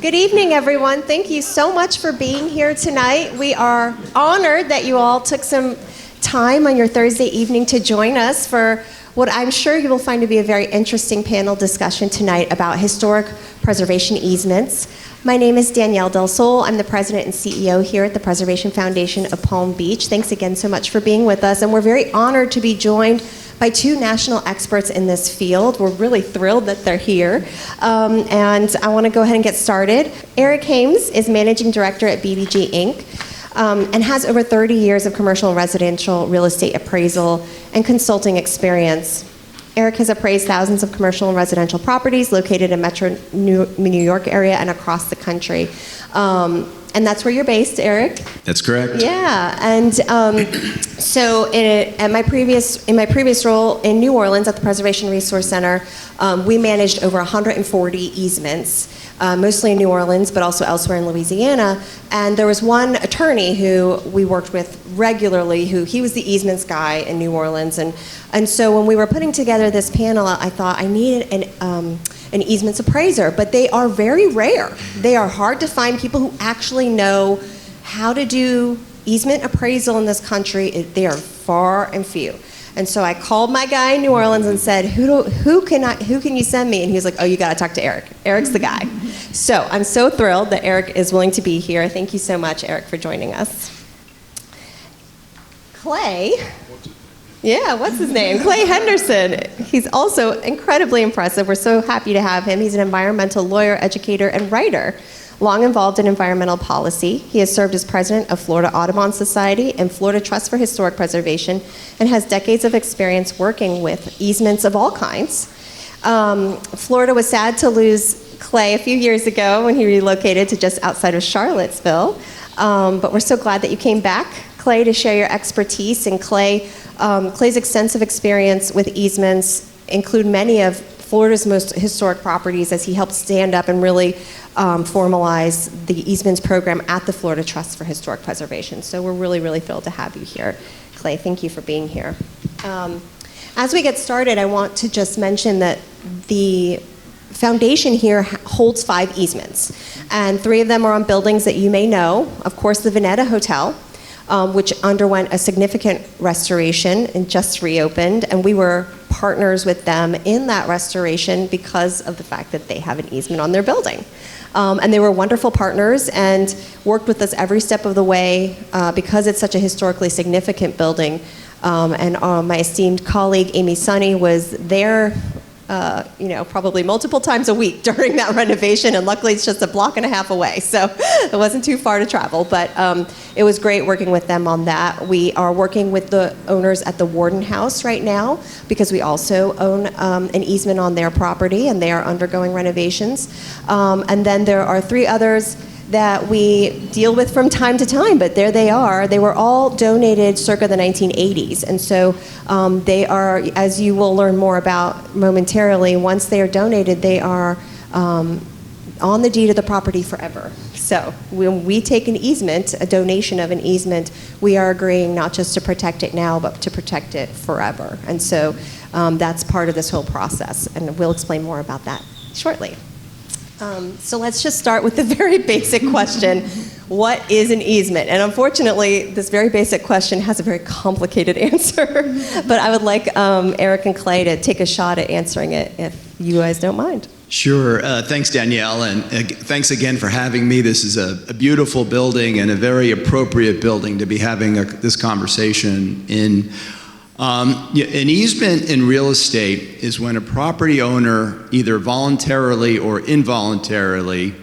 Good evening, everyone. Thank you so much for being here tonight. We are honored that you all took some time on your Thursday evening to join us for what I'm sure you will find to be a very interesting panel discussion tonight about historic preservation easements. My name is Danielle Del Sol. I'm the president and CEO here at the Preservation Foundation of Palm Beach. Thanks again so much for being with us, and we're very honored to be joined by two national experts in this field. We're really thrilled that they're here. And I want to go ahead and get started. Eric Haims is managing director at BBG Inc. And has over 30 years of commercial and residential real estate appraisal and consulting experience. Eric has appraised thousands of commercial and residential properties located in Metro New York area and across the country. And that's where you're based, Eric? That's correct. Yeah, and so in my previous role in New Orleans at the Preservation Resource Center, we managed over 140 easements, mostly in New Orleans, but also elsewhere in Louisiana. And there was one attorney who we worked with regularly, he was the easements guy in New Orleans. And so when we were putting together this panel, I thought I needed an easements appraiser, but they are very rare. They are hard to find people who actually know how to do easement appraisal in this country. They are far and few. And so I called my guy in New Orleans and said, who can you send me? And he was like, oh, you got to talk to Eric. Eric's the guy. So I'm so thrilled that Eric is willing to be here. Thank you so much, Eric, for joining us. Clay. Yeah, what's his name? Clay Henderson. He's also incredibly impressive. We're so happy to have him. He's an environmental lawyer, educator, and writer, long involved in environmental policy. He has served as president of Florida Audubon Society and Florida Trust for Historic Preservation, and has decades of experience working with easements of all kinds. Florida was sad to lose Clay a few years ago when he relocated to just outside of Charlottesville, but we're so glad that you came back, Clay, to share your expertise. And Clay's extensive experience with easements include many of Florida's most historic properties, as he helped stand up and really formalize the easements program at the Florida Trust for Historic Preservation. So we're really, really thrilled to have you here. Clay, thank you for being here. As we get started, I want to just mention that the foundation here holds 5 easements, and 3 of them are on buildings that you may know. Of course, the Veneta Hotel, which underwent a significant restoration and just reopened, and we were partners with them in that restoration because of the fact that they have an easement on their building. And they were wonderful partners and worked with us every step of the way because it's such a historically significant building. And my esteemed colleague, Amy Sunny, was there probably multiple times a week during that renovation, and luckily it's just a block and a half away, so it wasn't too far to travel, but it was great working with them on that. We are working with the owners at the Warden House right now, because we also own an easement on their property, and they are undergoing renovations. And then there are 3 others that we deal with from time to time, but there they are. They were all donated circa the 1980s, and so they are, as you will learn more about momentarily, once they are donated, they are on the deed of the property forever. So when we take an easement, a donation of an easement, we are agreeing not just to protect it now, but to protect it forever. And so that's part of this whole process, and we'll explain more about that shortly. So let's just start with the very basic question, what is an easement? And unfortunately, this very basic question has a very complicated answer, but I would like Eric and Clay to take a shot at answering it, if you guys don't mind. Sure. Thanks, Danielle, and thanks again for having me. This is a beautiful building and a very appropriate building to be having this conversation in. An easement in real estate is when a property owner, either voluntarily or involuntarily,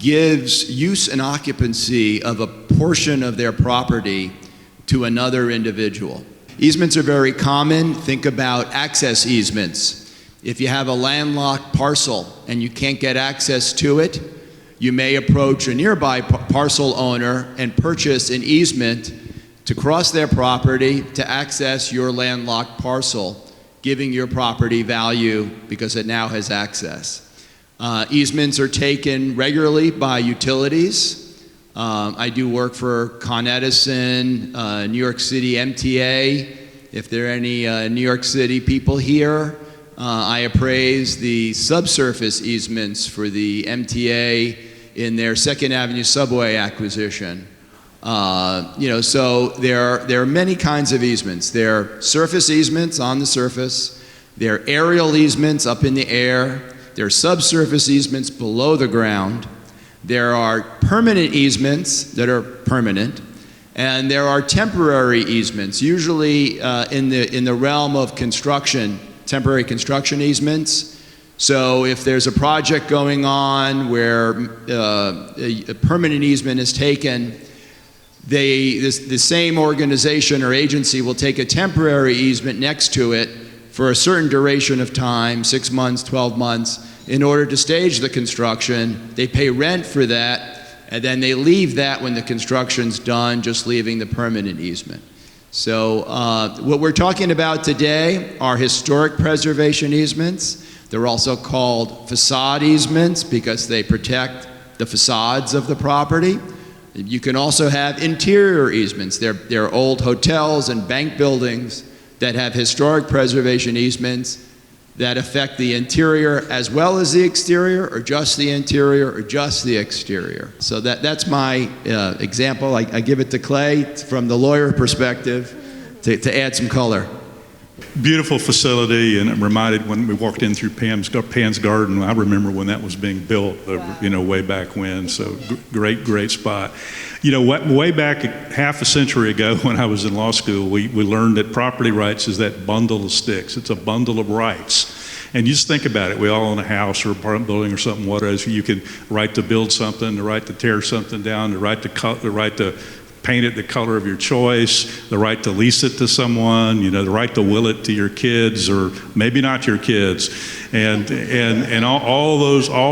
gives use and occupancy of a portion of their property to another individual. Easements are very common. Think about access easements. If you have a landlocked parcel and you can't get access to it, you may approach a nearby parcel owner and purchase an easement to cross their property to access your landlocked parcel, giving your property value because it now has access. Easements are taken regularly by utilities. I do work for Con Edison, New York City MTA. If there are any New York City people here, I appraised the subsurface easements for the MTA in their 2nd Avenue subway acquisition. So there are many kinds of easements. There are surface easements on the surface. There are aerial easements up in the air. There are subsurface easements below the ground. There are permanent easements that are permanent. And there are temporary easements, usually in the realm of construction, temporary construction easements. So if there's a project going on where a permanent easement is taken, the same organization or agency will take a temporary easement next to it for a certain duration of time, 6 months, 12 months, in order to stage the construction. They pay rent for that, and then they leave that when the construction's done, just leaving the permanent easement. So what we're talking about today are historic preservation easements. They're also called facade easements because they protect the facades of the property. You can also have interior easements. There are old hotels and bank buildings that have historic preservation easements that affect the interior as well as the exterior, or just the interior, or just the exterior. So that's my example. I give it to Clay from the lawyer perspective to add some color. Beautiful facility, and I'm reminded when we walked in through Pan's Garden, I remember when that was being built, way back when, so great spot. Way back half a century ago when I was in law school, we learned that property rights is that bundle of sticks. It's a bundle of rights. And you just think about it, we all own a house or apartment building or something, whatever. You can right to build something, the right to tear something down, the right to paint it the color of your choice, the right to lease it to someone, the right to will it to your kids or maybe not your kids, and all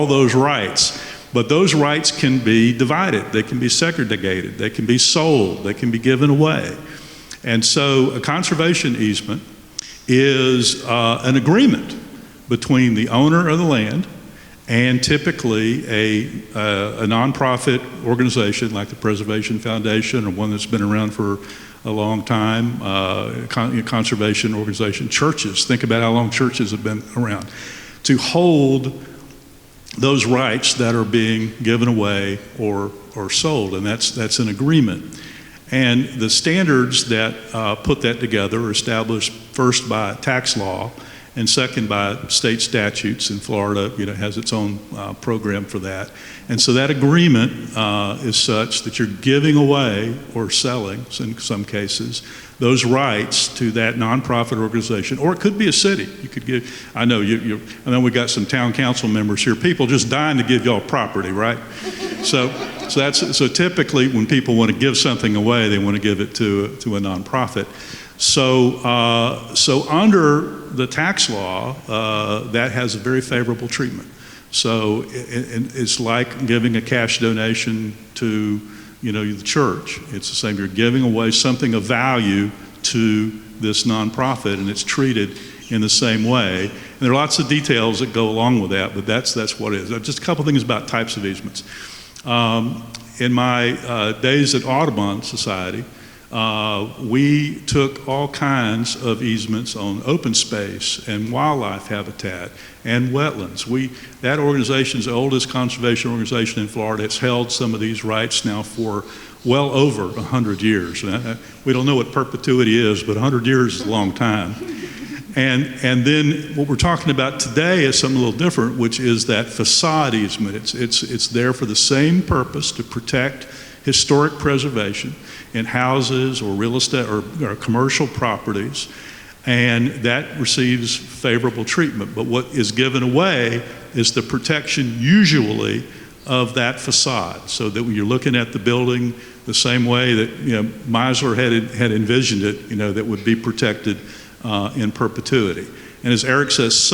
those rights. But those rights can be divided, they can be segregated, they can be sold, they can be given away. And so a conservation easement is an agreement between the owner of the land and typically a nonprofit organization like the Preservation Foundation, or one that's been around for a long time, conservation organization, churches. Think about how long churches have been around, to hold those rights that are being given away or sold, and that's an agreement. And the standards that put that together are established first by tax law, and second by state statutes. In Florida, has its own program for that. And so that agreement is such that you're giving away or selling, in some cases, those rights to that nonprofit organization, or it could be a city. You could give. I know we got some town council members here. People just dying to give y'all property, right? So typically when people want to give something away, they want to give it to a nonprofit. So under the tax law, that has a very favorable treatment. So it's like giving a cash donation to, the church. It's the same. You're giving away something of value to this nonprofit, and it's treated in the same way. And there are lots of details that go along with that, but that's what it is. Just a couple things about types of easements. In my days at Audubon Society, we took all kinds of easements on open space and wildlife habitat and wetlands. That organization's the oldest conservation organization in Florida. It's held some of these rights now for well over 100 years. We don't know what perpetuity is, but 100 years is a long time. And then what we're talking about today is something a little different, which is that facade easement. It's there for the same purpose, to protect historic preservation in houses or real estate or commercial properties, and that receives favorable treatment. But what is given away is the protection usually of that facade, so that when you're looking at the building the same way that Meisler had envisioned it, that would be protected in perpetuity. And as Eric says,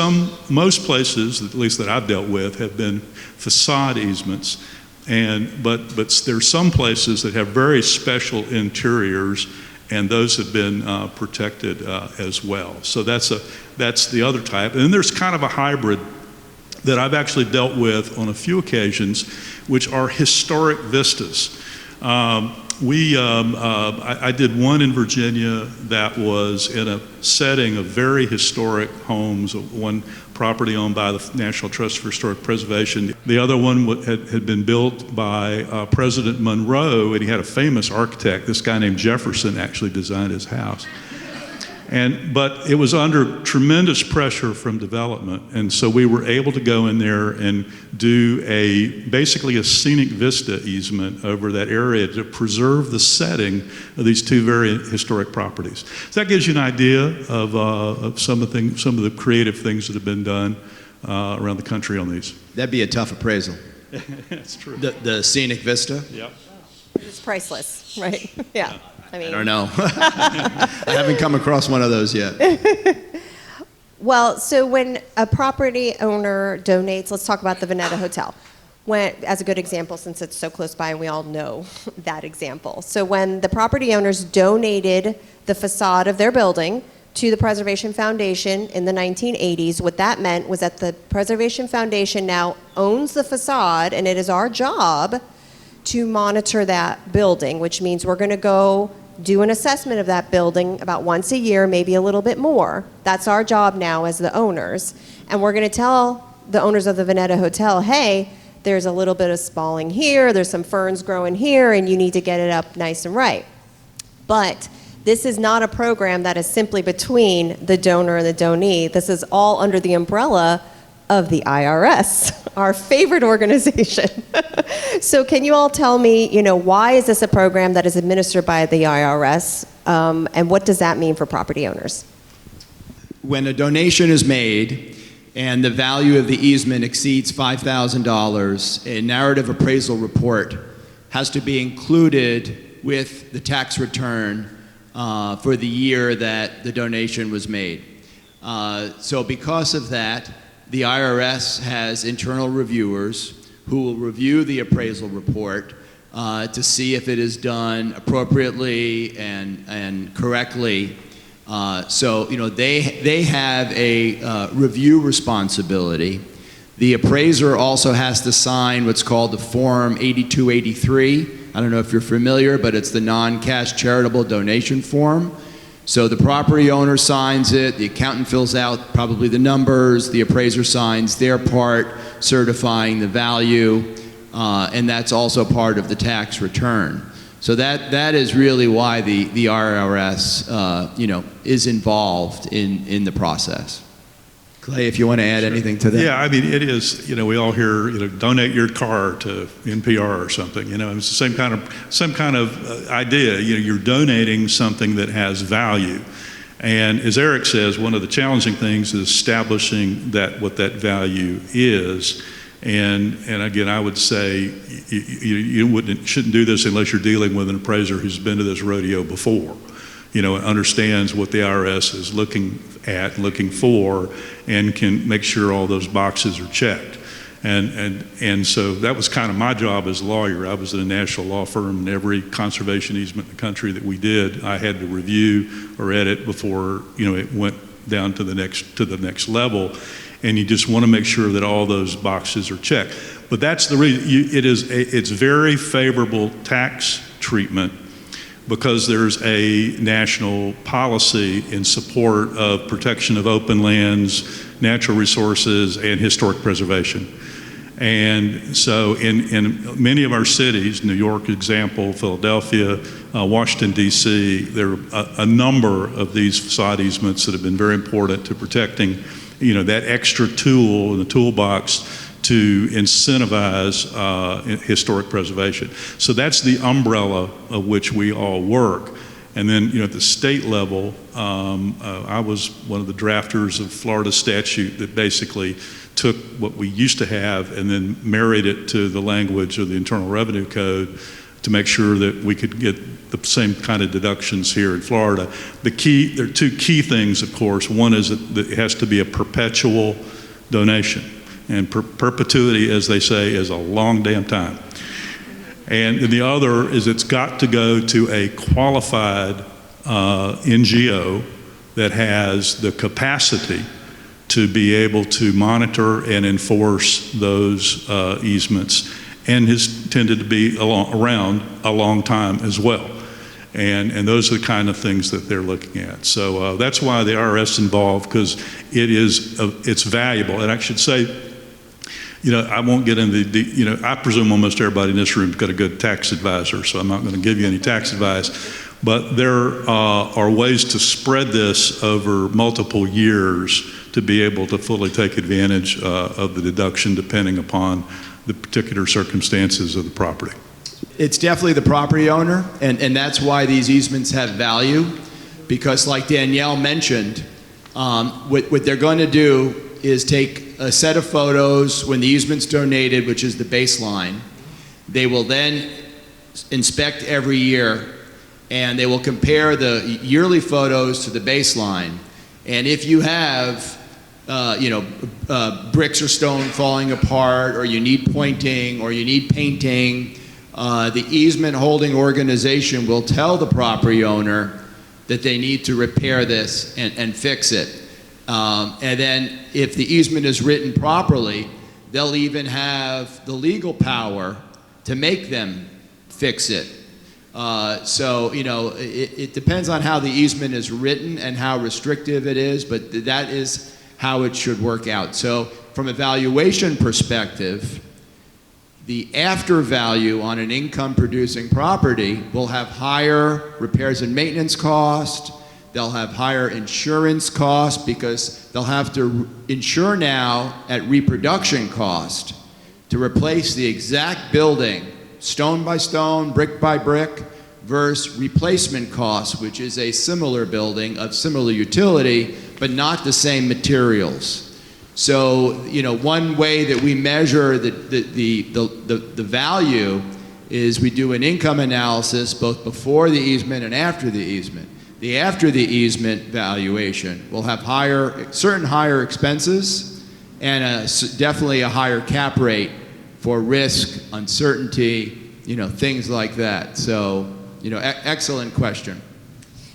most places, at least that I've dealt with, have been facade easements. But there's some places that have very special interiors, and those have been protected as well. So that's the other type. And then there's kind of a hybrid that I've actually dealt with on a few occasions, which are historic vistas. I did one in Virginia that was in a setting of very historic homes, one property owned by the National Trust for Historic Preservation. The other one had been built by President Monroe, and he had a famous architect. This guy named Jefferson actually designed his house. But it was under tremendous pressure from development, and so we were able to go in there and do basically a scenic vista easement over that area to preserve the setting of these two very historic properties. So that gives you an idea of some of the creative things that have been done around the country on these. That'd be a tough appraisal. That's true. The scenic vista? Yep. It's priceless, right? Yeah. I mean, I don't know. I haven't come across one of those yet. Well, so when a property owner donates, let's talk about the Veneta Hotel, as a good example since it's so close by and we all know that example. So when the property owners donated the facade of their building to the Preservation Foundation in the 1980s, what that meant was that the Preservation Foundation now owns the facade, and it is our job to monitor that building, which means we're going to go do an assessment of that building about once a year, maybe a little bit more. That's our job now as the owners. And we're going to tell the owners of the Veneta Hotel, hey, there's a little bit of spalling here, there's some ferns growing here, and you need to get it up nice and right. But this is not a program that is simply between the donor and the donee. This is all under the umbrella of the IRS, our favorite organization. So can you all tell me, why is this a program that is administered by the IRS, and what does that mean for property owners? When a donation is made and the value of the easement exceeds $5,000, a narrative appraisal report has to be included with the tax return for the year that the donation was made. So because of that, the IRS has internal reviewers who will review the appraisal report to see if it is done appropriately and correctly. So they have a review responsibility. The appraiser also has to sign what's called the Form 8283. I don't know if you're familiar, but it's the non-cash charitable donation form. So the property owner signs it, the accountant fills out probably the numbers, the appraiser signs their part, certifying the value, and that's also part of the tax return. So that is really why the IRS is involved in the process. Clay, if you want to add anything to that. Yeah, I mean, it is, we all hear, donate your car to NPR or something, it's the same kind of idea. You're donating something that has value. And as Eric says, one of the challenging things is establishing what that value is. And again, I would say you shouldn't do this unless you're dealing with an appraiser who's been to this rodeo before. Understands what the IRS is looking for, and can make sure all those boxes are checked. And so that was kind of my job as a lawyer. I was at a national law firm, and every conservation easement in the country that we did, I had to review or edit before it went down to the next level. And you just want to make sure that all those boxes are checked. But that's the reason. It's very favorable tax treatment, because there's a national policy in support of protection of open lands, natural resources, and historic preservation. And so in many of our cities, New York example, Philadelphia, Washington, D.C., there are a number of these facade easements that have been very important to protecting that extra tool in the toolbox to incentivize historic preservation. So that's the umbrella of which we all work. And then, at the state level, I was one of the drafters of Florida statute that basically took what we used to have and then married it to the language of the Internal Revenue Code to make sure that we could get the same kind of deductions here in Florida. There are two key things, of course. One is that it has to be a perpetual donation. And perpetuity, as they say, is a long damn time. And the other is it's got to go to a qualified NGO that has the capacity to be able to monitor and enforce those easements and has tended to be around a long time as well. And those are the kind of things that they're looking at. So that's why the IRS involved, because it's valuable. And I should say, I won't get into I presume almost everybody in this room has got a good tax advisor, so I'm not going to give you any tax advice. But there are ways to spread this over multiple years to be able to fully take advantage of the deduction depending upon the particular circumstances of the property. It's definitely the property owner, and that's why these easements have value, because like Danielle mentioned, what they're going to do is take a set of photos when the easement's donated, which is the baseline. They will then inspect every year, and they will compare the yearly photos to the baseline. And if you have bricks or stone falling apart, or you need pointing, or you need painting, the easement holding organization will tell the property owner that they need to repair this and fix it. And then if the easement is written properly, they'll even have the legal power to make them fix it. So, it depends on how the easement is written and how restrictive it is, but that is how it should work out. So from a valuation perspective, the after value on an income producing property will have higher repairs and maintenance cost. They'll have higher insurance costs because they'll have to insure now at reproduction cost to replace the exact building, stone by stone, brick by brick, versus replacement cost, which is a similar building of similar utility, but not the same materials. So, one way that we measure the value is we do an income analysis both before the easement and after the easement. The after the easement valuation will have certain higher expenses and definitely a higher cap rate for risk, uncertainty, things like that. So, excellent question.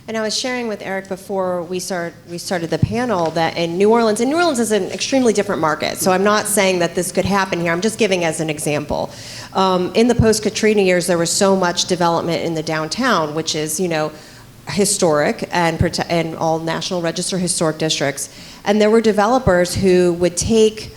And I was sharing with Eric before we started the panel that in New Orleans is an extremely different market. So I'm not saying that this could happen here. I'm just giving as an example. In the post-Katrina years, there was so much development in the downtown, which is, historic and all National Register historic districts. And there were developers who would take,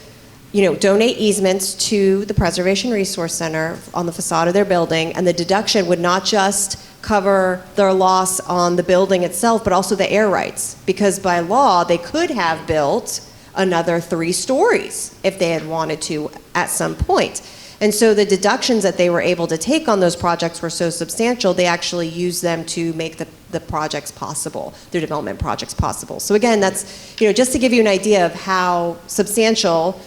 donate easements to the Preservation Resource Center on the facade of their building, and the deduction would not just cover their loss on the building itself, but also the air rights, because by law they could have built another 3 stories if they had wanted to at some point. And so the deductions that they were able to take on those projects were so substantial, they actually used them to make the projects possible, their development projects possible. So again, that's just to give you an idea of how substantial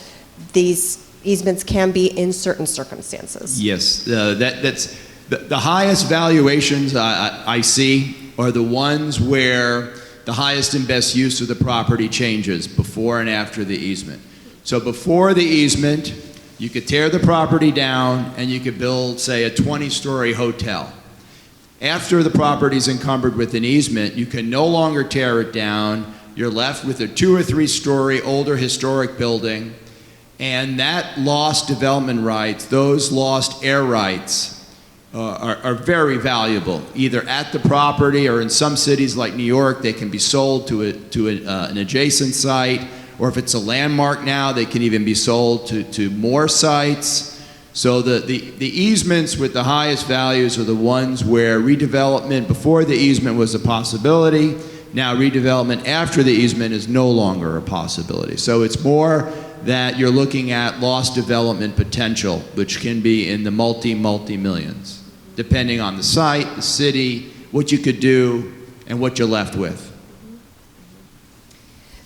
these easements can be in certain circumstances. Yes, that's the highest valuations I see are the ones where the highest and best use of the property changes before and after the easement. So before the easement, you could tear the property down and you could build, say, a 20-story hotel. After the property is encumbered with an easement, you can no longer tear it down. You're left with a 2 or 3-story older historic building, and that lost development rights, those lost air rights, are very valuable, either at the property or in some cities like New York, they can be sold to an adjacent site, or if it's a landmark now, they can even be sold to more sites. So the easements with the highest values are the ones where redevelopment before the easement was a possibility. Now redevelopment after the easement is no longer a possibility. So it's more that you're looking at lost development potential, which can be in the multi-millions, depending on the site, the city, what you could do, and what you're left with.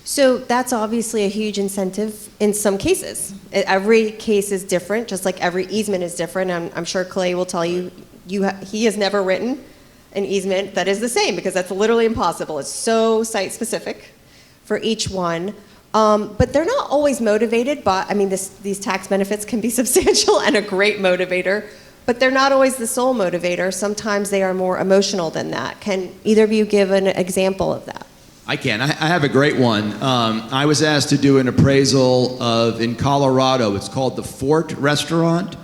So that's obviously a huge incentive in some cases. Every case is different, just like every easement is different. I'm sure Clay will tell you, he has never written an easement that is the same, because that's literally impossible. It's so site-specific for each one. But they're not always motivated by, these tax benefits can be substantial and a great motivator, but they're not always the sole motivator. Sometimes they are more emotional than that. Can either of you give an example of that? I can. I have a great one. I was asked to do an appraisal in Colorado. It's called the Fort Restaurant.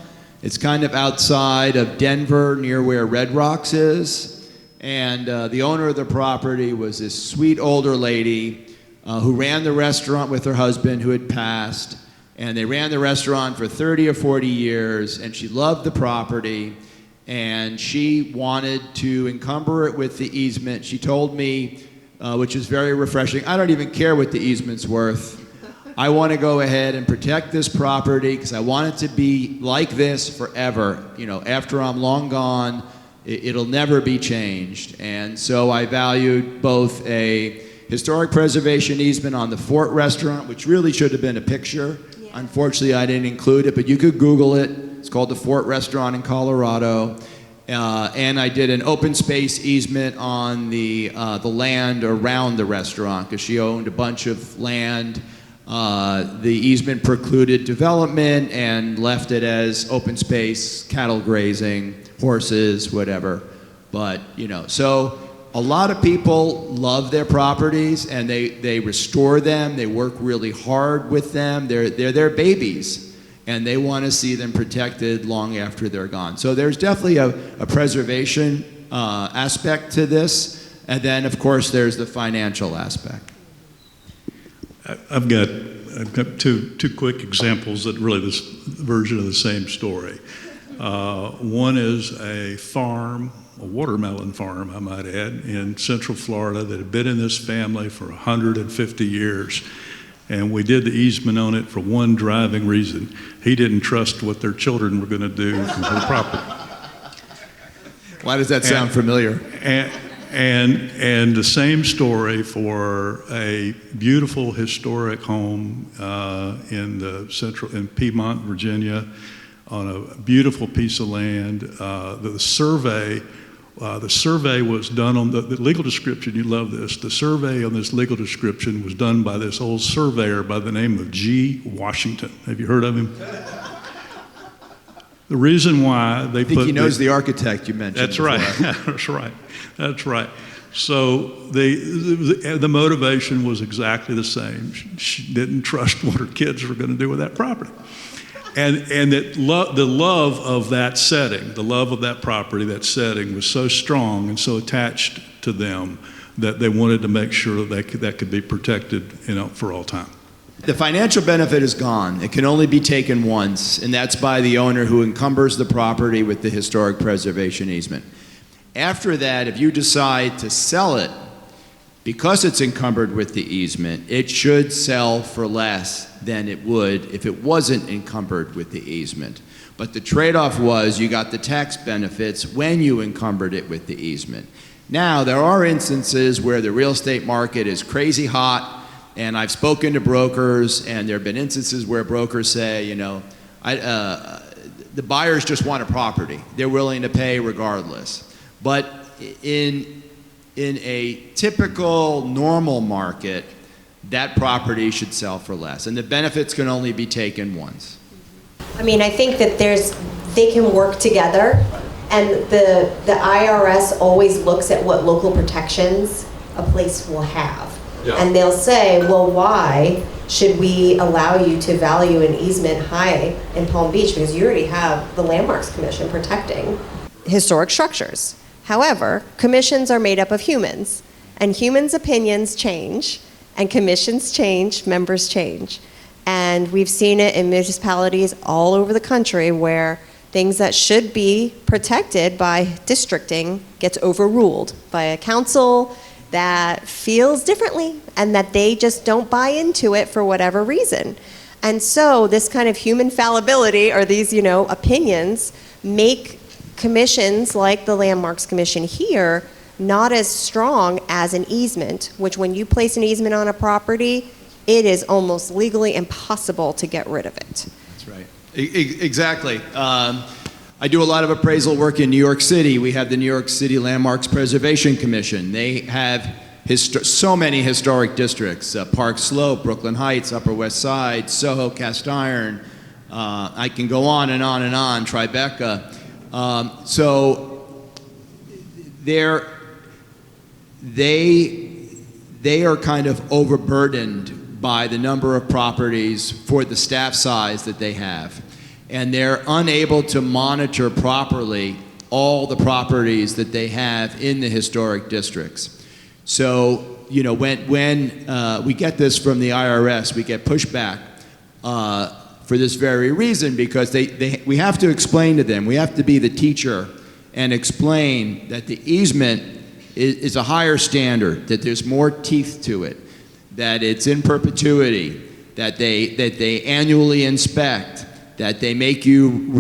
It's kind of outside of Denver, near where Red Rocks is. And the owner of the property was this sweet older lady who ran the restaurant with her husband who had passed. And they ran the restaurant for 30 or 40 years, and she loved the property, and she wanted to encumber it with the easement. She told me, which is very refreshing, I don't even care what the easement's worth. I want to go ahead and protect this property because I want it to be like this forever. You know, after I'm long gone, it'll never be changed. And so I valued both a historic preservation easement on the Fort restaurant, which really should have been a picture. Yeah. Unfortunately, I didn't include it, but you could Google it. It's called the Fort Restaurant in Colorado. And I did an open space easement on the land around the restaurant because she owned a bunch of land. The easement precluded development and left it as open space, cattle grazing, horses, whatever. But, you know, so a lot of people love their properties and they restore them. They work really hard with them. They're their babies and they want to see them protected long after they're gone. So there's definitely a preservation aspect to this. And then, of course, there's the financial aspect. I've got two quick examples that really this version of the same story. One is a farm, a watermelon farm, I might add, in Central Florida that had been in this family for 150 years. And we did the easement on it for one driving reason. He didn't trust what their children were going to do with the property. Why does that sound familiar? And the same story for a beautiful historic home in Piedmont, Virginia, on a beautiful piece of land. The survey was done on the legal description. You love this. The survey on this legal description was done by this old surveyor by the name of G. Washington. Have you heard of him? The reason why they I think he knows the architect you mentioned. That's right. That's right. That's right. So the motivation was exactly the same. She didn't trust what her kids were going to do with that property. And the love of that setting, the love of that property, that setting was so strong and so attached to them that they wanted to make sure that could be protected, for all time. The financial benefit is gone. It can only be taken once, and that's by the owner who encumbers the property with the historic preservation easement. After that, if you decide to sell it, because it's encumbered with the easement, it should sell for less than it would if it wasn't encumbered with the easement. But the trade-off was you got the tax benefits when you encumbered it with the easement. Now, there are instances where the real estate market is crazy hot, and I've spoken to brokers, and there have been instances where brokers say, the buyers just want a property. They're willing to pay regardless. But in a typical normal market, that property should sell for less, and the benefits can only be taken once. I mean, I think that they can work together, and the IRS always looks at what local protections a place will have. Yeah. And they'll say, well, why should we allow you to value an easement high in Palm Beach? Because you already have the Landmarks Commission protecting historic structures. However, commissions are made up of humans, and humans' opinions change, and commissions change, members change. And we've seen it in municipalities all over the country where things that should be protected by districting gets overruled by a council that feels differently and that they just don't buy into it for whatever reason. And so this kind of human fallibility or these, opinions make commissions like the Landmarks Commission here not as strong as an easement, which when you place an easement on a property, it is almost legally impossible to get rid of it. That's right. Exactly. I do a lot of appraisal work in New York City. We have the New York City Landmarks Preservation Commission. They have so many historic districts, Park Slope, Brooklyn Heights, Upper West Side, Soho, Cast Iron. I can go on and on and on, Tribeca. So they are kind of overburdened by the number of properties for the staff size that they have. and they're unable to monitor properly all the properties that they have in the historic districts. So, you know, when we get this from the IRS, we get pushback for this very reason, because we have to explain to them, we have to be the teacher and explain that the easement is a higher standard, that there's more teeth to it, that it's in perpetuity, that they annually inspect, that they make you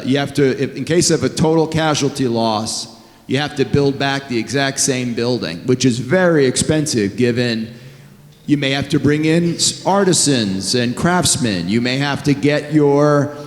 you have to, in case of a total casualty loss, you have to build back the exact same building, which is very expensive, given you may have to bring in artisans and craftsmen. You may have to get your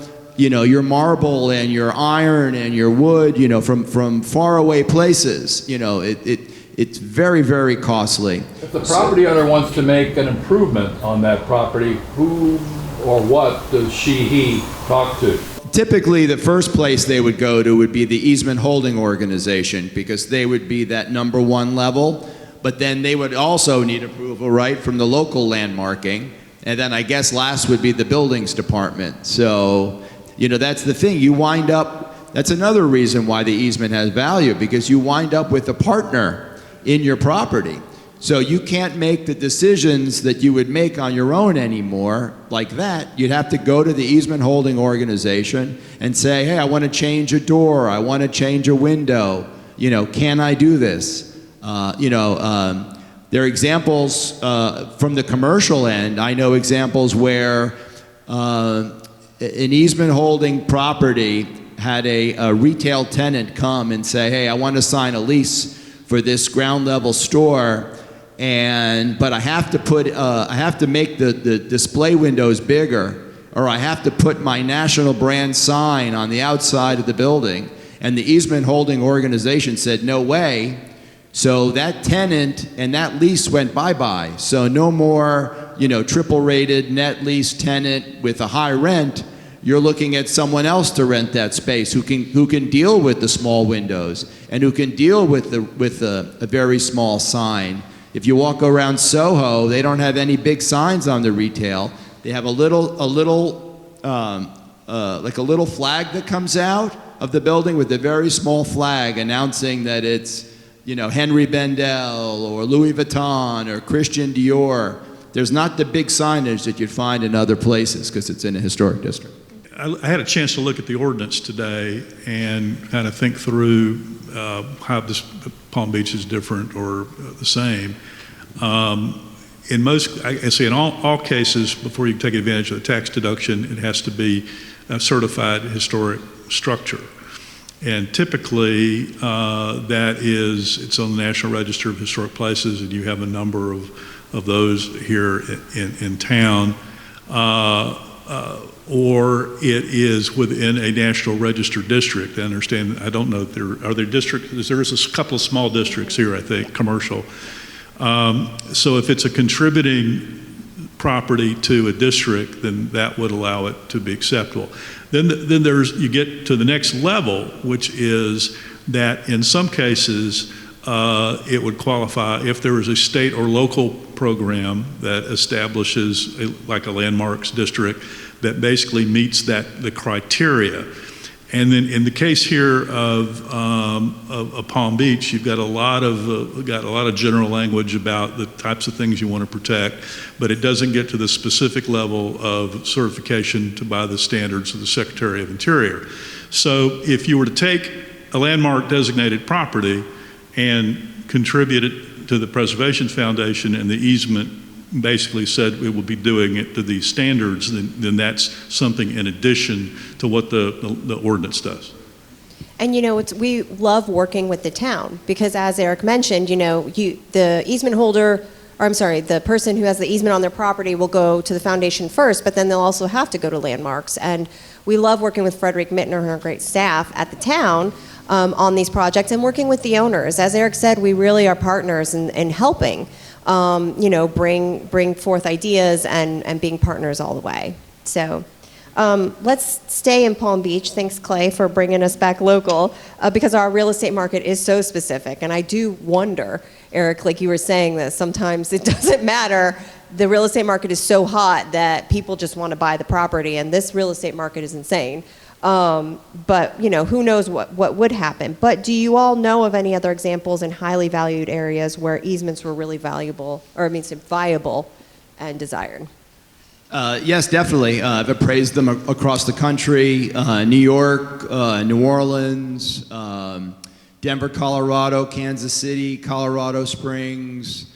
marble and your iron and your wood, from faraway places. It's very, very costly. If the property owner wants to make an improvement on that property, who or what does he talk to? Typically, the first place they would go to would be the easement holding organization, because they would be that number one level. But then they would also need approval, right, from the local landmarking. And then I guess last would be the buildings department. So, that's the thing. You wind up, that's another reason why the easement has value, because you wind up with a partner in your property. So you can't make the decisions that you would make on your own anymore like that. You'd have to go to the easement holding organization and say, hey, I want to change a door. I want to change a window. Can I do this? There are examples from the commercial end. I know examples where an easement holding property had a retail tenant come and say, hey, I want to sign a lease for this ground level store, but I have to make the display windows bigger, or I have to put my national brand sign on the outside of the building. And the easement holding organization said, no way. So that tenant and that lease went bye-bye. So no more, triple rated net lease tenant with a high rent. You're looking at someone else to rent that space who can deal with the small windows and who can deal with a very small sign. If you walk around Soho, they don't have any big signs on the retail. They have a little flag that comes out of the building with a very small flag announcing that it's, Henry Bendel or Louis Vuitton or Christian Dior. There's not the big signage that you'd find in other places because it's in a historic district. I had a chance to look at the ordinance today and kind of think through how this Palm Beach is different or the same. In all cases, before you can take advantage of the tax deduction, it has to be a certified historic structure. And typically, it's on the National Register of Historic Places, and you have a number of those here in town. Or it is within a National Register district. I don't know if are there districts, there's a couple of small districts here, I think, commercial. So if it's a contributing property to a district, then that would allow it to be acceptable. Then you get to the next level, which is that in some cases, it would qualify if there is a state or local program that establishes like a landmarks district that basically meets the criteria. And then in the case here of Palm Beach, you've got a lot of general language about the types of things you want to protect, but it doesn't get to the specific level of certification by the standards of the Secretary of Interior. So if you were to take a landmark designated property and contribute it to the Preservation Foundation, and the easement basically said it will be doing it to these standards, then that's something in addition to what the ordinance does. And we love working with the town because, as Eric mentioned, the easement holder, or I'm sorry, the person who has the easement on their property will go to the foundation first, but then they'll also have to go to landmarks. And we love working with Frederick Mittner and our great staff at the town on these projects and working with the owners. As Eric said, we really are partners in helping. Bring forth ideas and being partners all the way. So let's stay in Palm Beach. Thanks, Clay, for bringing us back local because our real estate market is so specific. And I do wonder, Eric, like you were saying this, sometimes it doesn't matter the real estate market is so hot that people just want to buy the property, and this real estate market is insane. But who knows what would happen. But do you all know of any other examples in highly valued areas where easements were really viable and desired? Yes, definitely. I've appraised them across the country, New York, New Orleans, Denver, Colorado, Kansas City, Colorado Springs,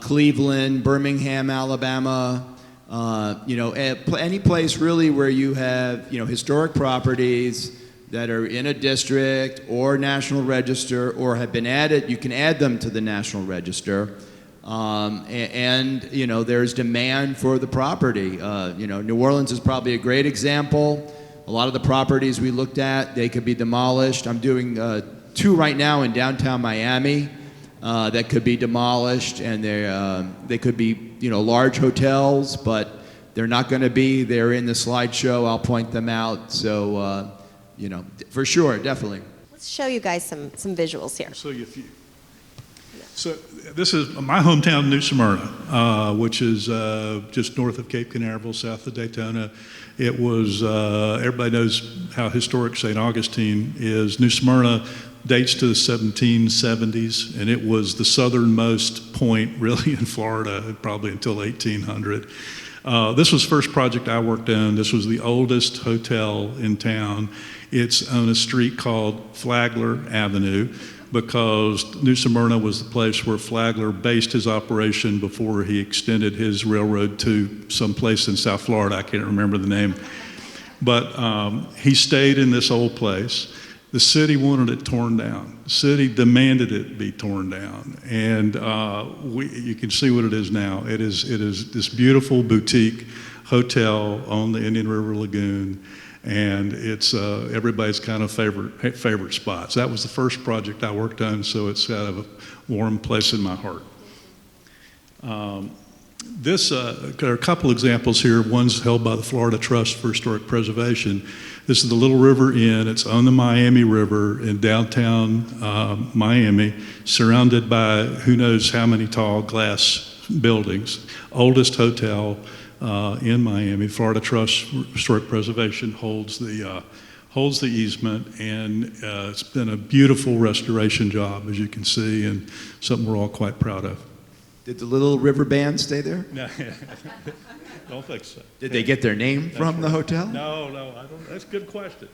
Cleveland, Birmingham, Alabama, any place really where you have, historic properties that are in a district or National Register or have been added, you can add them to the National Register. There's demand for the property. New Orleans is probably a great example. A lot of the properties we looked at, they could be demolished. I'm doing 2 right now in downtown Miami that could be demolished, and they could be large hotels, but they're not going to be. They're in the slideshow. I'll point them out. So for sure, definitely. Let's show you guys some visuals here. I'll show you a few. So this is my hometown, New Smyrna, which is just north of Cape Canaveral, south of Daytona. It was, everybody knows how historic St. Augustine is. New Smyrna dates to the 1770s, and it was the southernmost point really in Florida, probably until 1800. This was the first project I worked on. This was the oldest hotel in town. It's on a street called Flagler Avenue, because New Smyrna was the place where Flagler based his operation before he extended his railroad to some place in South Florida. I can't remember the name. But he stayed in this old place. The city wanted it torn down. The city demanded it be torn down. And you can see what it is now. It is this beautiful boutique hotel on the Indian River Lagoon. And it's everybody's kind of favorite spots. That was the first project I worked on, so it's got a warm place in my heart. There are a couple examples here. One's held by the Florida Trust for Historic Preservation. This is the Little River Inn. It's on the Miami River in downtown Miami, surrounded by who knows how many tall glass buildings. Oldest hotel in Miami. Florida Trust Historic Preservation holds the easement, and it's been a beautiful restoration job, as you can see, and something we're all quite proud of. Did the Little River Band stay there? No, don't think so. Did they get their name from the hotel? No, I don't. That's a good question.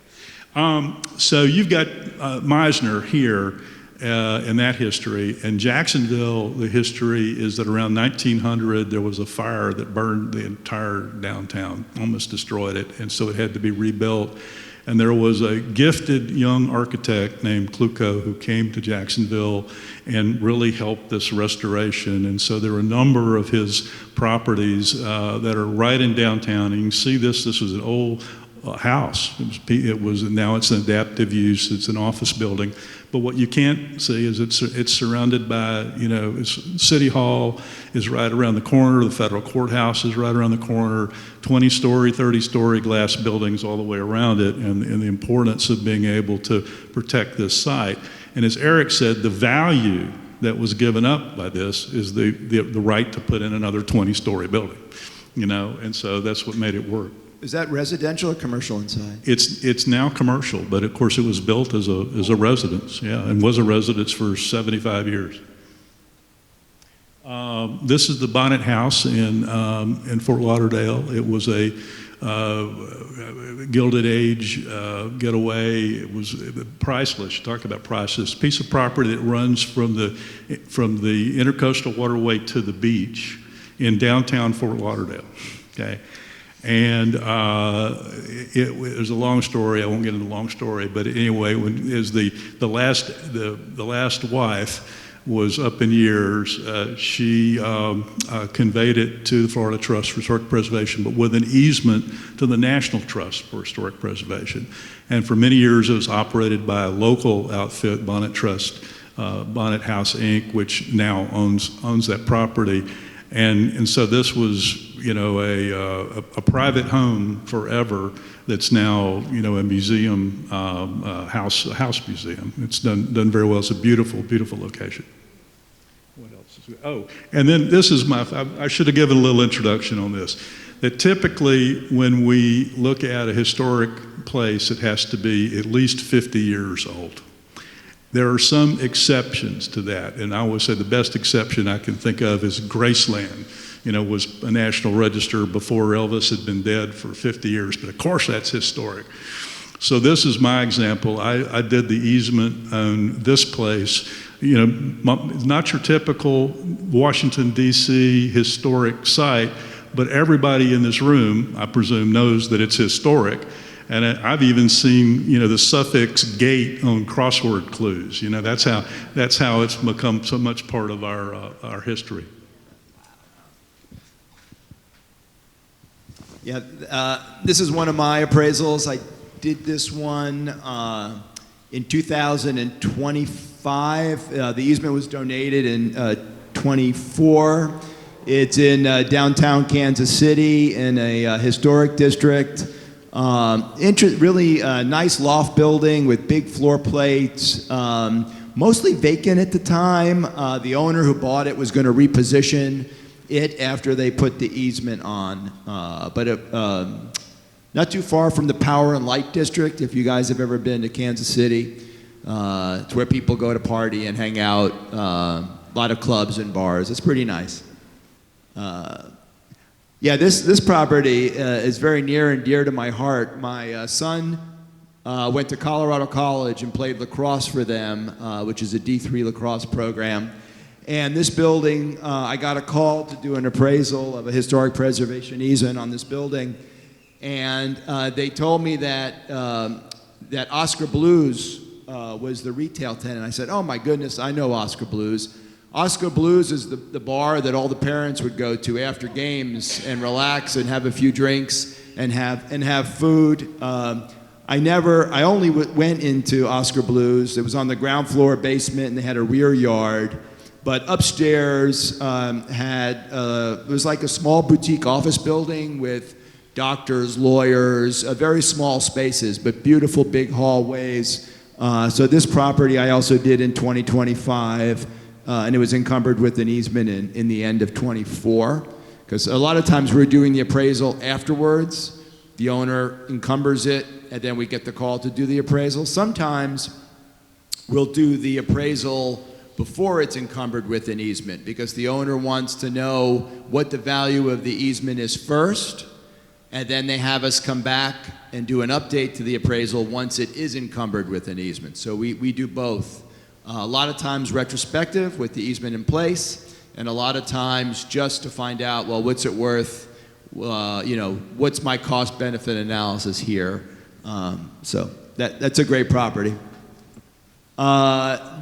So you've got Meisner here. In that history. In Jacksonville, the history is that around 1900, there was a fire that burned the entire downtown, almost destroyed it, and so it had to be rebuilt. And there was a gifted young architect named Kluko who came to Jacksonville and really helped this restoration. And so there are a number of his properties that are right in downtown. And you can see this was an old house. Now it's an adaptive use. It's an office building. But what you can't see is it's surrounded by, City Hall is right around the corner, the federal courthouse is right around the corner, 20-story, 30-story glass buildings all the way around it, and the importance of being able to protect this site. And as Eric said, the value that was given up by this is the right to put in another 20-story building, and so that's what made it work. Is that residential or commercial inside? It's now commercial, but of course it was built as a residence, and was a residence for 75 years. This is the Bonnet House in Fort Lauderdale. It was a Gilded Age getaway. It was priceless. Talk about priceless. Piece of property that runs from the Intercoastal Waterway to the beach in downtown Fort Lauderdale. Okay. And it was a long story. I won't get into the long story, but anyway, the last wife was up in years, she conveyed it to the Florida Trust for Historic Preservation, but with an easement to the National Trust for Historic Preservation. And for many years, it was operated by a local outfit, Bonnet Trust, Bonnet House Inc., which now owns that property. And so this was, a private home forever that's now, a museum, house museum. It's done very well. It's a beautiful, beautiful location. What else? Oh, and then this is I should have given a little introduction on this. That typically when we look at a historic place, it has to be at least 50 years old. There are some exceptions to that, and I always say the best exception I can think of is Graceland. Was a National Register before Elvis had been dead for 50 years, but of course that's historic. So this is my example. I did the easement on this place. Not your typical Washington, D.C. historic site, but everybody in this room, I presume, knows that it's historic. And I've even seen, the suffix gate on crossword clues. That's how it's become so much part of our history. Yeah, this is one of my appraisals. I did this one in 2025. The easement was donated in 24. It's in downtown Kansas City in a historic district. Really nice loft building with big floor plates. Mostly vacant at the time. The owner who bought it was going to reposition it after they put the easement on. Not too far from the Power and Light District, if you guys have ever been to Kansas City. It's where people go to party and hang out. A lot of clubs and bars. It's pretty nice. This property is very near and dear to my heart. My son went to Colorado College and played lacrosse for them, which is a D3 lacrosse program. And this building, I got a call to do an appraisal of a historic preservation easement on this building. And they told me that Oscar Blues was the retail tenant. I said, oh my goodness, I know Oscar Blues. Oscar Blues is the bar that all the parents would go to after games and relax and have a few drinks and have food. I only went into Oscar Blues. It was on the ground floor basement and they had a rear yard. But upstairs it was like a small boutique office building with doctors, lawyers, very small spaces, but beautiful big hallways. So this property I also did in 2025, and it was encumbered with an easement in the end of 24. Because a lot of times we're doing the appraisal afterwards. The owner encumbers it, and then we get the call to do the appraisal. Sometimes we'll do the appraisal before it's encumbered with an easement, because the owner wants to know what the value of the easement is first, and then they have us come back and do an update to the appraisal once it is encumbered with an easement. So we do both. A lot of times retrospective with the easement in place, and a lot of times just to find out, well, what's it worth? What's my cost-benefit analysis here? So that's a great property.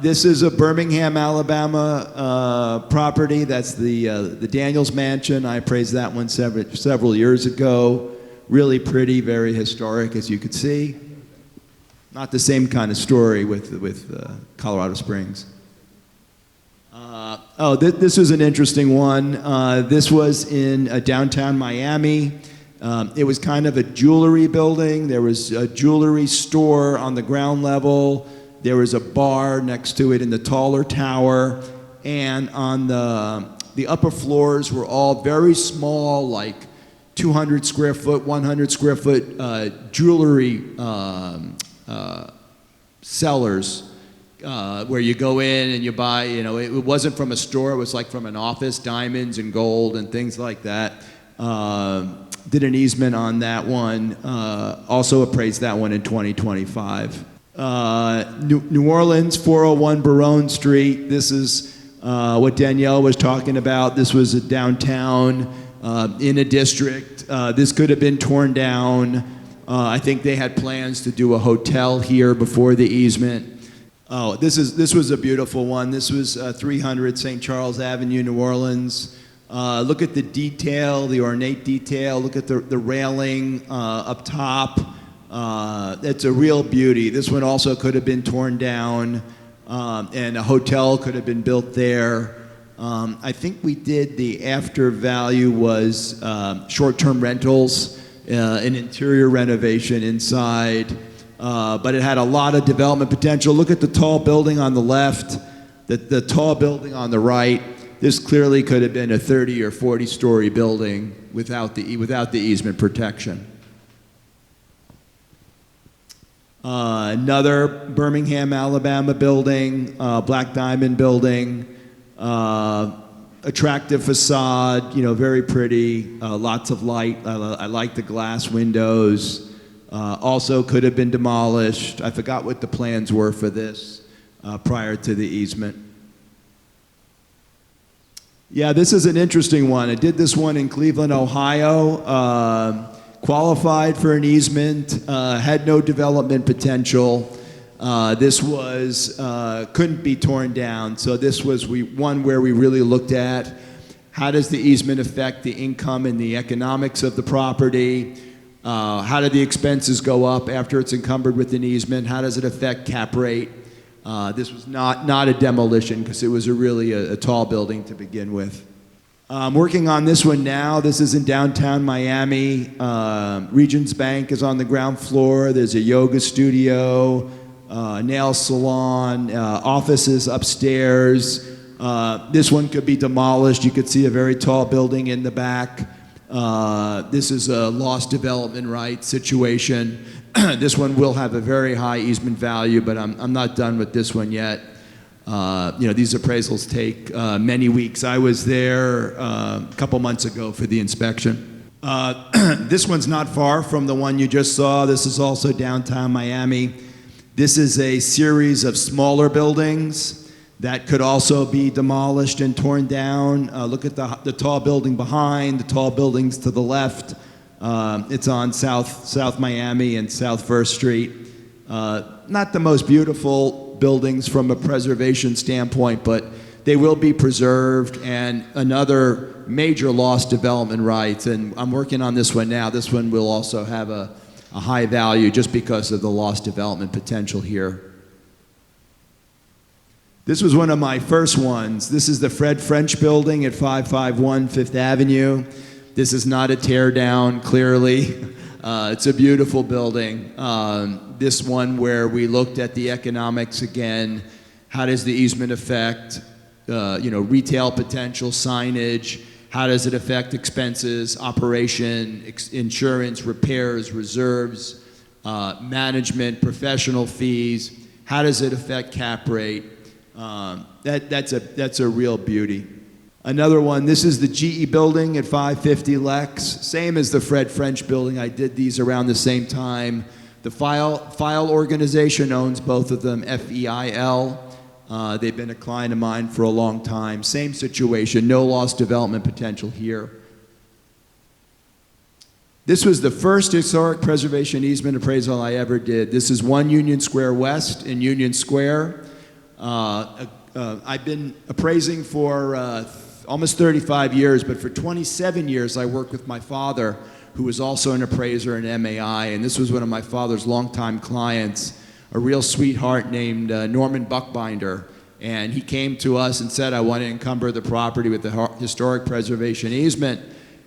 This is a Birmingham, Alabama property. That's the Daniels Mansion. I appraised that one several years ago. Really pretty, very historic, as you could see. Not the same kind of story with Colorado Springs. This was an interesting one. This was in downtown Miami. It was kind of a jewelry building. There was a jewelry store on the ground level. There was a bar next to it in the taller tower, and on the upper floors were all very small, like 200 square foot, 100 square foot jewelry cellars, where you go in and you buy, it wasn't from a store, it was like from an office, diamonds and gold and things like that. Did an easement on that one, also appraised that one in 2025. New Orleans, 401 Barone Street. This is what Danielle was talking about. This was a downtown in a district. This could have been torn down. I think they had plans to do a hotel here before the easement. Oh, this was a beautiful one. This was 300 St. Charles Avenue, New Orleans. Look at the detail, the ornate detail. Look at the railing up top. It's a real beauty. This one also could have been torn down, and a hotel could have been built there. I think we did the after value was short-term rentals, an interior renovation inside, but it had a lot of development potential. Look at the tall building on the left, the tall building on the right. This clearly could have been a 30 or 40-story building without the easement protection. Another Birmingham, Alabama building, Black Diamond building, attractive facade, very pretty, lots of light. I like the glass windows. Also could have been demolished. I forgot what the plans were for this prior to the easement. Yeah, this is an interesting one. I did this one in Cleveland, Ohio. Qualified for an easement, had no development potential. This was couldn't be torn down. So this was one where we really looked at how does the easement affect the income and the economics of the property. How do the expenses go up after it's encumbered with an easement? How does it affect cap rate? This was not a demolition because it was really a tall building to begin with. I'm working on this one now. This is in downtown Miami. Regions Bank is on the ground floor. There's a yoga studio, nail salon, offices upstairs. This one could be demolished. You could see a very tall building in the back. This is a lost development right situation. This one will have a very high easement value, but I'm not done with this one yet. These appraisals take many weeks. I was there a couple months ago for the inspection. This one's not far from the one you just saw. This is also downtown Miami. This is a series of smaller buildings that could also be demolished and torn down. Look at the tall building behind, the tall buildings to the left. It's on South Miami and South First Street. Not the most beautiful buildings from a preservation standpoint, but they will be preserved, and another major lost development rights. And I'm working on this one now. This one will also have a high value just because of the lost development potential here. This was one of my first ones. This is the Fred French building at 551 Fifth Avenue. This is not a tear down, clearly. It's a beautiful building. This one where we looked at the economics again. How does the easement affect, retail potential, signage? How does it affect expenses, operation, insurance, repairs, reserves, management, professional fees? How does it affect cap rate? That's a real beauty. Another one, this is the GE building at 550 Lex. Same as the Fred French building. I did these around the same time. The File organization owns both of them, FEIL. They've been a client of mine for a long time. Same situation, no lost development potential here. This was the first historic preservation easement appraisal I ever did. This is 1 Union Square West in Union Square. I've been appraising for almost 35 years, but for 27 years I worked with my father, who was also an appraiser in MAI, and this was one of my father's longtime clients, a real sweetheart named Norman Buckbinder. And he came to us and said, I want to encumber the property with the historic preservation easement.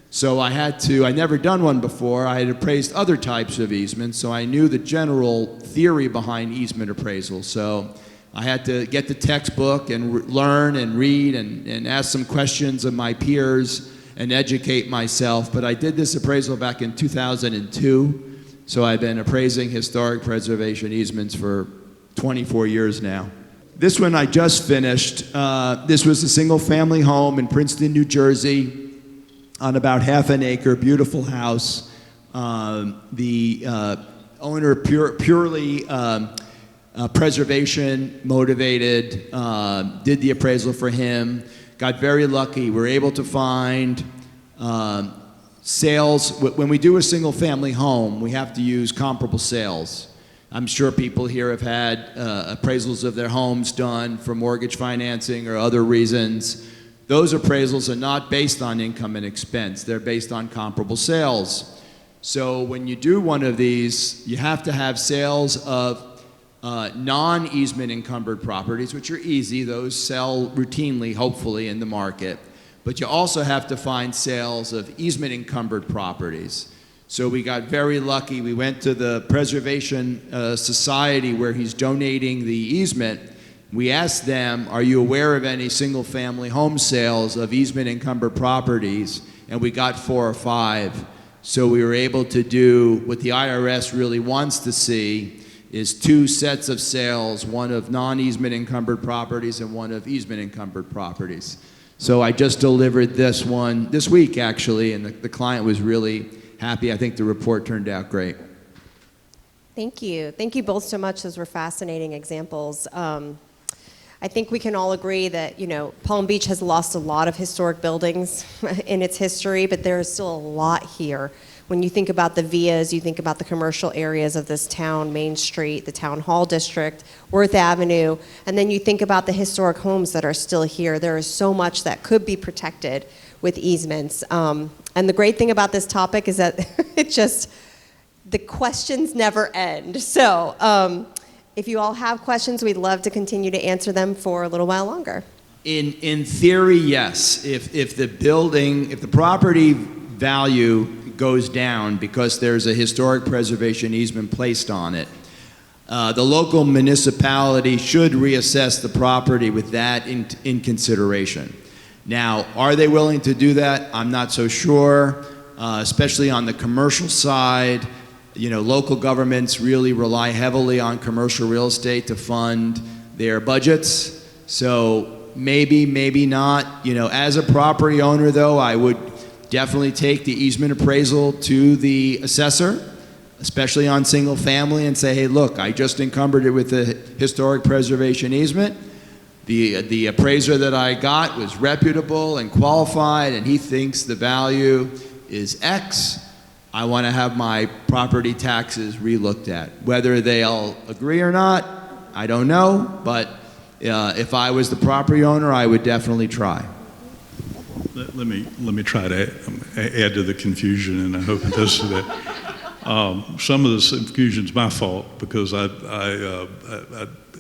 So I'd never done one before. I had appraised other types of easements, so I knew the general theory behind easement appraisal. So I had to get the textbook and learn and read and ask some questions of my peers and educate myself. But I did this appraisal back in 2002, so I've been appraising historic preservation easements for 24 years now. This one I just finished. This was a single-family home in Princeton, New Jersey, on about half an acre, beautiful house. The owner purely preservation motivated, did the appraisal for him, got very lucky. We were able to find sales. When we do a single family home, we have to use comparable sales. I'm sure people here have had appraisals of their homes done for mortgage financing or other reasons. Those appraisals are not based on income and expense. They're based on comparable sales. So when you do one of these, you have to have sales of non-easement encumbered properties, which are easy. Those sell routinely, hopefully, in the market. But you also have to find sales of easement encumbered properties. So we got very lucky. We went to the Preservation Society where he's donating the easement, we asked them, are you aware of any single-family home sales of easement-encumbered properties? And we got 4 or 5. So we were able to do what the IRS really wants to see, is 2 sets of sales, one of non-easement encumbered properties and one of easement encumbered properties. So I just delivered this one this week, actually, and the client was really happy. I think the report turned out great. Thank you. Thank you both so much. Those were fascinating examples. I think we can all agree that, Palm Beach has lost a lot of historic buildings in its history, but there is still a lot here. When you think about the vias, you think about the commercial areas of this town, Main Street, the Town Hall District, Worth Avenue, and then you think about the historic homes that are still here. There is so much that could be protected with easements. And the great thing about this topic is that the questions never end. So if you all have questions, we'd love to continue to answer them for a little while longer. In theory, yes. If the property value goes down because there's a historic preservation easement placed on it, the local municipality should reassess the property with that in consideration. Now, are they willing to do that? I'm not so sure, especially on the commercial side. Local governments really rely heavily on commercial real estate to fund their budgets. So maybe, maybe not. As a property owner, though, I would definitely take the easement appraisal to the assessor, especially on single family, and say, hey, look, I just encumbered it with a historic preservation easement. The appraiser that I got was reputable and qualified, and he thinks the value is X. I want to have my property taxes relooked at. Whether they'll agree or not, I don't know, but if I was the property owner, I would definitely try. Let me try to add to the confusion, and I hope it does that. Some of this confusion is my fault because I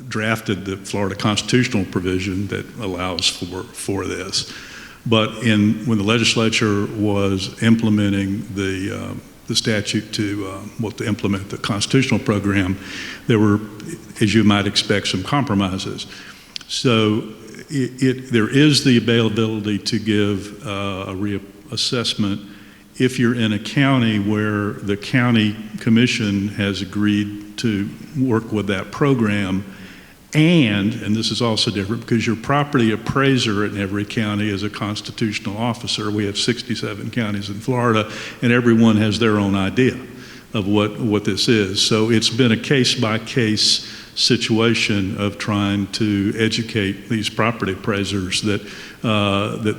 drafted the Florida constitutional provision that allows for this. But when the legislature was implementing the statute to implement the constitutional program, there were, as you might expect, some compromises. So there is the availability to give a reassessment if you're in a county where the county commission has agreed to work with that program. And this is also different because your property appraiser in every county is a constitutional officer. We have 67 counties in Florida, and everyone has their own idea of what this is. So it's been a case-by-case situation of trying to educate these property appraisers that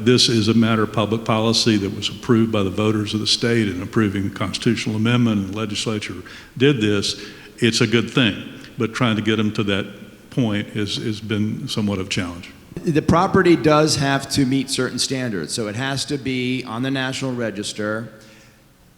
this is a matter of public policy that was approved by the voters of the state in approving the constitutional amendment, and the legislature did this. It's a good thing, but trying to get them to that point has been somewhat of a challenge. The property does have to meet certain standards, so it has to be on the National Register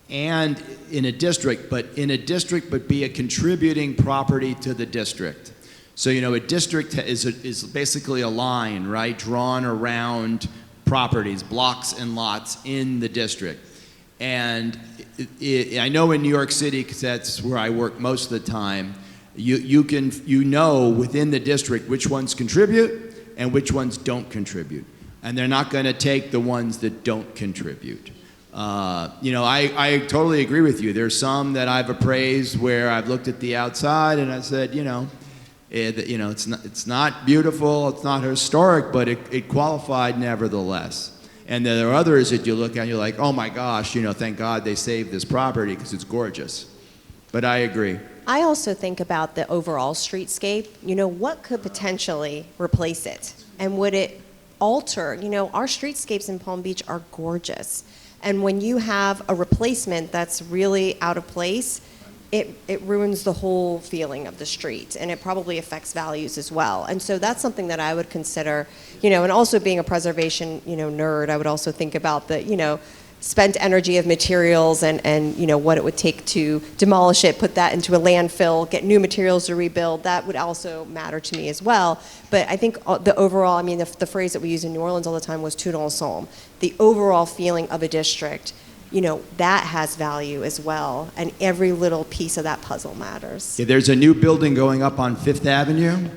and in a district, but be a contributing property to the district. So a district is basically a line, right, drawn around properties, blocks and lots in the district. And I know in New York City, because that's where I work most of the time, you know within the district which ones contribute and which ones don't contribute. And they're not going to take the ones that don't contribute. I totally agree with you. There's some that I've appraised where I've looked at the outside and I said, it's not beautiful, it's not historic, but it qualified nevertheless. And there are others that you look at and you're like, oh my gosh, thank God they saved this property because it's gorgeous. But I agree. I also think about the overall streetscape. What could potentially replace it? And would it alter? Our streetscapes in Palm Beach are gorgeous. And when you have a replacement that's really out of place, it ruins the whole feeling of the street, and it probably affects values as well. And so that's something that I would consider, and also being a preservation, nerd, I would also think about the, spent energy of materials and what it would take to demolish it, put that into a landfill, get new materials to rebuild. That would also matter to me as well. But I think the overall, the phrase that we use in New Orleans all the time was tout ensemble. The overall feeling of a district, that has value as well. And every little piece of that puzzle matters. Yeah, there's a new building going up on Fifth Avenue.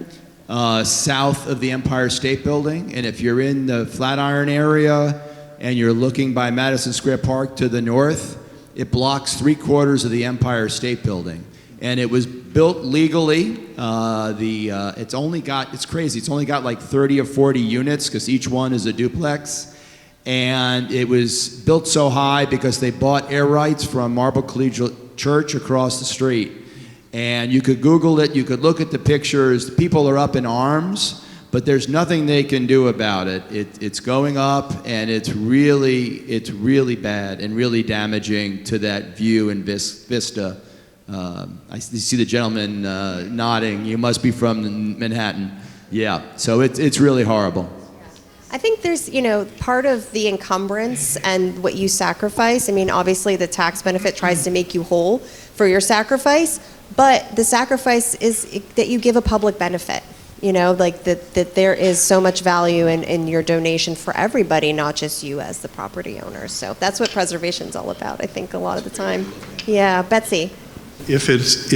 south of the Empire State Building. And if you're in the Flatiron area and you're looking by Madison Square Park to the north, it blocks 3/4 of the Empire State Building. And it was built legally. It's crazy. It's only got like 30 or 40 units because each one is a duplex. And it was built so high because they bought air rights from Marble Collegiate Church across the street. And you could Google it, you could look at the pictures. People are up in arms, but there's nothing they can do about it. It's going up, and it's really bad and really damaging to that view and vista. I see the gentleman nodding. You must be from Manhattan. Yeah, so it's really horrible. I think there's, part of the encumbrance and what you sacrifice. I mean, obviously the tax benefit tries to make you whole for your sacrifice, but the sacrifice is that you give a public benefit. Like that there is so much value in your donation for everybody, not just you as the property owner. So that's what preservation's all about, I think, a lot of the time. Yeah, Betsy. If it's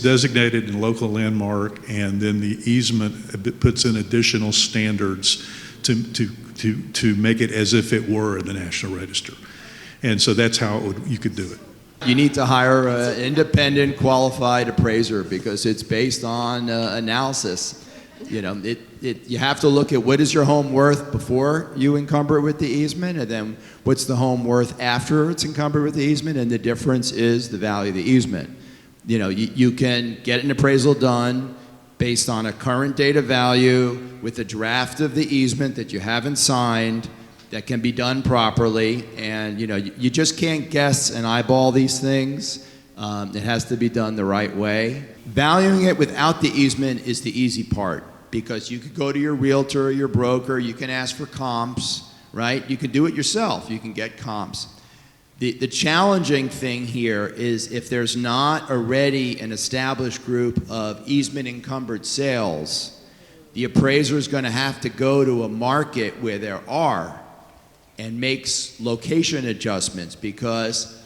designated in local landmark, and then the easement puts in additional standards to make it as if it were in the National Register, and so that's how you could do it. You need to hire an independent, qualified appraiser because it's based on analysis. You have to look at what is your home worth before you encumber it with the easement, and then what's the home worth after it's encumbered with the easement, and the difference is the value of the easement. You can get an appraisal done based on a current date of value with a draft of the easement that you haven't signed that can be done properly, and you just can't guess and eyeball these things. It has to be done the right way. Valuing it without the easement is the easy part, because you could go to your realtor or your broker, you can ask for comps, right? You can do it yourself, you can get comps. The challenging thing here is if there's not already an established group of easement encumbered sales, the appraiser is going to have to go to a market where there are and makes location adjustments, because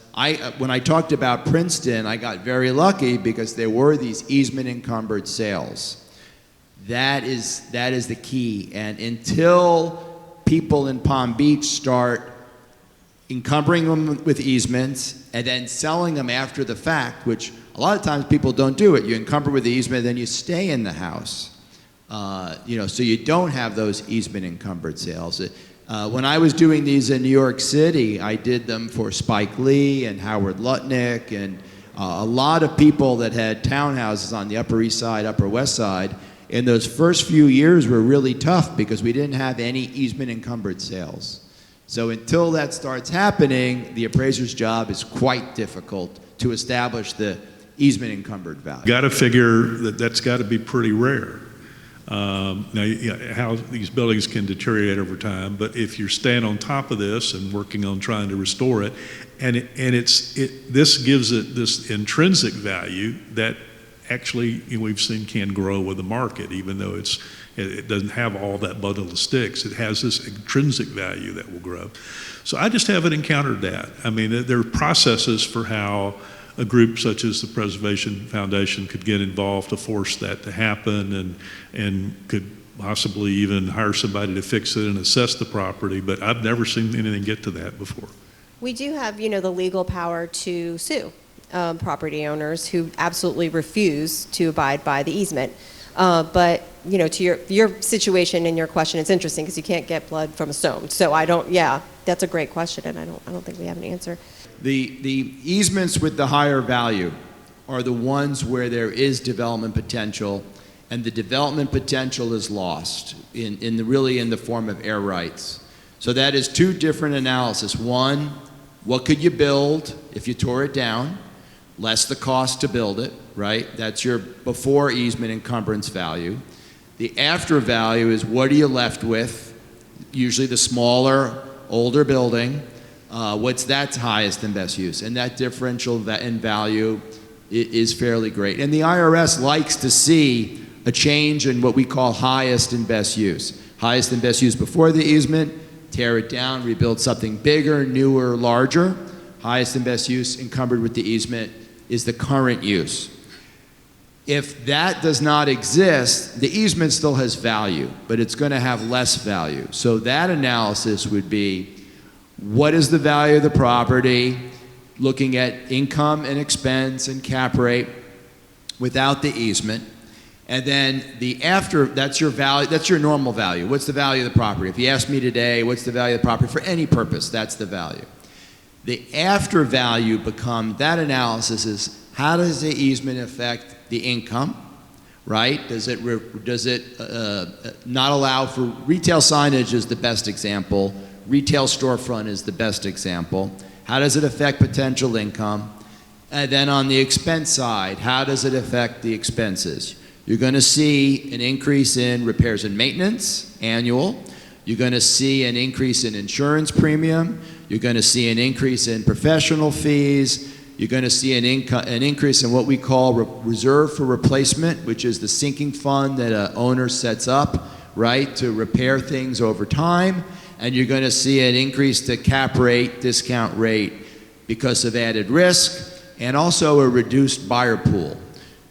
when I talked about Princeton, I got very lucky because there were these easement encumbered sales. That is the key. And until people in Palm Beach start encumbering them with easements and then selling them after the fact, which a lot of times people don't do it. You encumber with the easement, then you stay in the house. So you don't have those easement encumbered sales. When I was doing these in New York City, I did them for Spike Lee and Howard Lutnick and a lot of people that had townhouses on the Upper East Side, Upper West Side. And those first few years were really tough because we didn't have any easement encumbered sales. So until that starts happening, the appraiser's job is quite difficult to establish the easement encumbered value. Got to figure that's got to be pretty rare. Now, how these buildings can deteriorate over time, but if you're staying on top of this and working on trying to restore it, this gives it this intrinsic value that actually we've seen can grow with the market, even though it doesn't have all that bundle of sticks. It has this intrinsic value that will grow. So I just haven't encountered that. I mean, there are processes for how a group such as the Preservation Foundation could get involved to force that to happen, and could possibly even hire somebody to fix it and assess the property, but I've never seen anything get to that before. We do have, the legal power to sue property owners who absolutely refuse to abide by the easement. But to your situation and your question, it's interesting because you can't get blood from a stone. So that's a great question, and I don't think we have an answer. The easements with the higher value are the ones where there is development potential, and the development potential is lost in the form of air rights. So that is two different analyses. One, what could you build if you tore it down? Less the cost to build it, right? That's your before easement encumbrance value. The after value is what are you left with? Usually the smaller, older building. What's that highest and best use? And that differential in value is fairly great. And the IRS likes to see a change in what we call highest and best use. Highest and best use before the easement, tear it down, rebuild something bigger, newer, larger. Highest and best use encumbered with the easement is the current use. If that does not exist, the easement still has value, but it's going to have less value. So that analysis would be, what is the value of the property, looking at income and expense and cap rate without the easement. And then that's your value, that's your normal value. What's the value of the property? If you ask me today, what's the value of the property for any purpose, that's the value. The after value that analysis is, how does the easement affect the income, right? Does it not allow for retail signage is the best example. Retail storefront is the best example. How does it affect potential income? And then on the expense side, how does it affect the expenses? You're going to see an increase in repairs and maintenance, annual. You're going to see an increase in insurance premium. You're going to see an increase in professional fees. You're going to see an increase in what we call reserve for replacement, which is the sinking fund that an owner sets up, right, to repair things over time. And you're going to see an increase to cap rate, discount rate, because of added risk, and also a reduced buyer pool.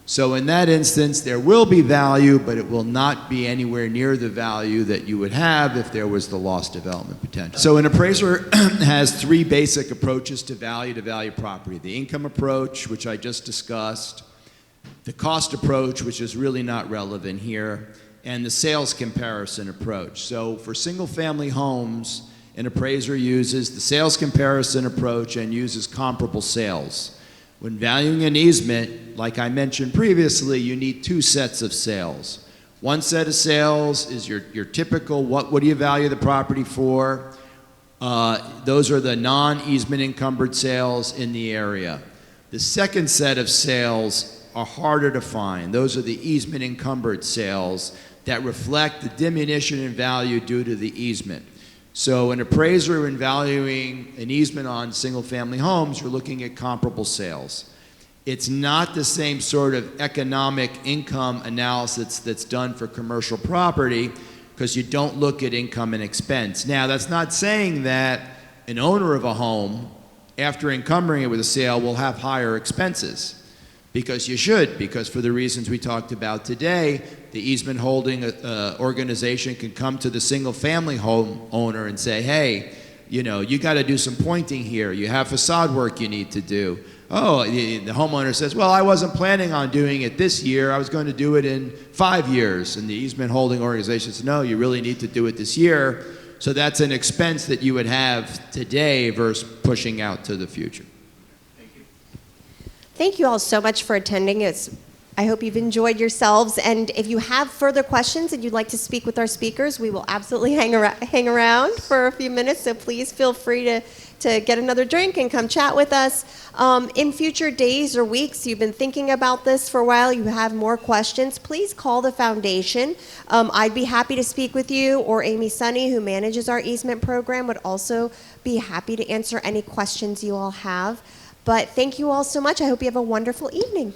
So in that instance, there will be value, but it will not be anywhere near the value that you would have if there was the lost development potential. So an appraiser has three basic approaches to value property. The income approach, which I just discussed, the cost approach, which is really not relevant here, and the sales comparison approach. So for single-family homes, an appraiser uses the sales comparison approach and uses comparable sales. When valuing an easement, like I mentioned previously, you need two sets of sales. One set of sales is your typical, what do you value the property for? Those are the non-easement encumbered sales in the area. The second set of sales are harder to find. Those are the easement encumbered sales that reflect the diminution in value due to the easement. So an appraiser, in valuing an easement on single-family homes, you're looking at comparable sales. It's not the same sort of economic income analysis that's done for commercial property, because you don't look at income and expense. Now, that's not saying that an owner of a home, after encumbering it with a sale, will have higher expenses. Because you should, because for the reasons we talked about today, the easement holding organization can come to the single-family home owner and say, hey, you got to do some pointing here. You have facade work you need to do. Oh, the homeowner says, well, I wasn't planning on doing it this year. I was going to do it in 5 years. And the easement holding organization says, no, you really need to do it this year. So that's an expense that you would have today versus pushing out to the future. Thank you all so much for attending. I hope you've enjoyed yourselves. And if you have further questions and you'd like to speak with our speakers, we will absolutely hang around for a few minutes. So please feel free to get another drink and come chat with us. In future days or weeks, you've been thinking about this for a while, you have more questions, please call the foundation. I'd be happy to speak with you, or Amy Sunny, who manages our easement program, would also be happy to answer any questions you all have. But thank you all so much. I hope you have a wonderful evening.